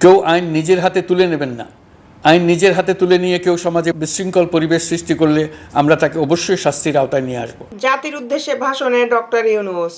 কেউ আইন নিজের হাতে তুলে নেবেন না। আইন নিজের হাতে তুলে নিয়ে কেউ সমাজে বিশৃঙ্খল পরিবেশ সৃষ্টি করলে আমরা তাকে অবশ্যই শাস্তির আওতায় নিয়ে আসব। জাতির উদ্দেশ্যে ভাষণে ডক্টর ইউনূস।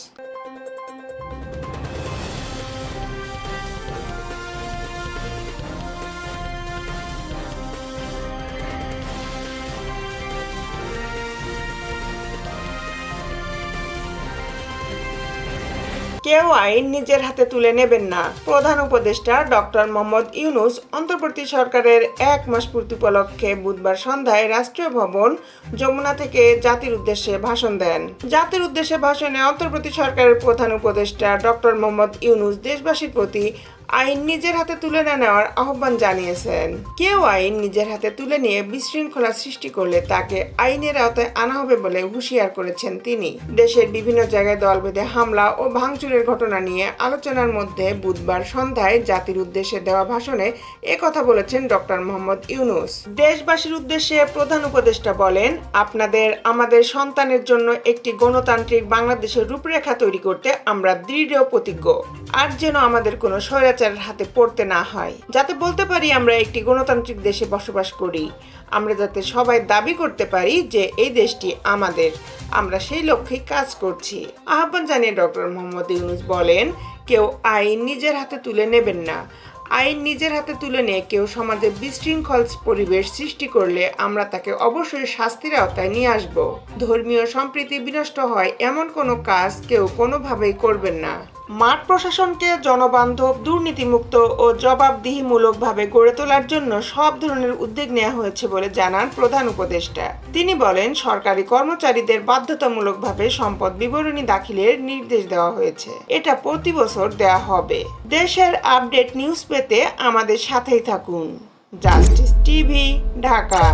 কেউ আইন নিজের হাতে তুলে নেবেন না। প্রধান উপদেষ্টা ডক্টর মোহাম্মদ ইউনূস অন্তর্বর্তী সরকারের 1 মাস পূর্তি উপলক্ষে বুধবার সন্ধ্যায় রাষ্ট্রীয় ভবন যমুনা থেকে জাতির উদ্দেশ্যে ভাষণ দেন। জাতির উদ্দেশ্যে ভাষণে অন্তর্বর্তী সরকারের প্রধান উপদেষ্টা ডক্টর মোহাম্মদ ইউনূস দেশবাসীর প্রতি আইন নিজের হাতে তুলে নেওয়ার আহ্বান জানিয়েছেন। কেউ আইন নিজের হাতে তুলে নিয়ে বিশৃঙ্খলা সৃষ্টি করলে তাকে আইনের আওতায় আনা হবে বলে হুঁশিয়ার করেছেন তিনি। দেশের বিভিন্ন জায়গায় দল বেঁধে হামলা ও ভাঙচুরের ঘটনা নিয়ে আলোচনার মধ্যে বুধবার সন্ধ্যায় জাতির উদ্দেশ্যে দেওয়া ভাষণে একথা বলেছেন ডক্টর মোহাম্মদ ইউনূস। দেশবাসীর উদ্দেশ্যে প্রধান উপদেষ্টা বলেন, আপনাদের আমাদের সন্তানের জন্য একটি গণতান্ত্রিক বাংলাদেশের রূপরেখা তৈরি করতে আমরা দৃঢ় প্রতিজ্ঞ। আর যেন আমাদের কোনো স্বৈরাচারের হাতে পড়তে না হয়, যাতে বলতে পারি আমরা একটি গণতান্ত্রিক দেশে বসবাস করি। আমরা যাতে সবাই দাবি করতে পারি যে এই দেশটি আমাদের। আমরা সেই লক্ষ্যেই কাজ করছি। আহ্বান জানিয়ে ডক্টর মোহাম্মদ ইউনূস বলেন, কেউ আইন নিজের হাতে তুলে নেবেন না। আইন নিজের হাতে তুলে নিয়ে কেউ সমাজে বিশৃঙ্খল পরিবেশ সৃষ্টি করলে আমরা তাকে অবশ্যই শাস্তির আওতায় নিয়ে আসব। ধর্মীয় সম্প্রীতি বিনষ্ট হয় এমন কোনো কাজ কেউ কোনোভাবেই করবেন না। মাঠ প্রশাসনকে জনবান্ধব, দুর্নীতিমুক্ত ও জবাবদিহিমূলকভাবে গড়ে তোলার জন্য সব ধরনের উদ্যোগ নেওয়া হয়েছে বলে জানান প্রধান উপদেষ্টা। তিনি বলেন, সরকারি কর্মচারীদের বাধ্যতামূলকভাবে সম্পদ বিবরণী দাখিলের নির্দেশ দেওয়া হয়েছে। এটা প্রতি বছর দেওয়া হবে। দেশের আপডেট নিউজ পেতে আমাদের সাথেই থাকুন। Justice TV, Dhaka.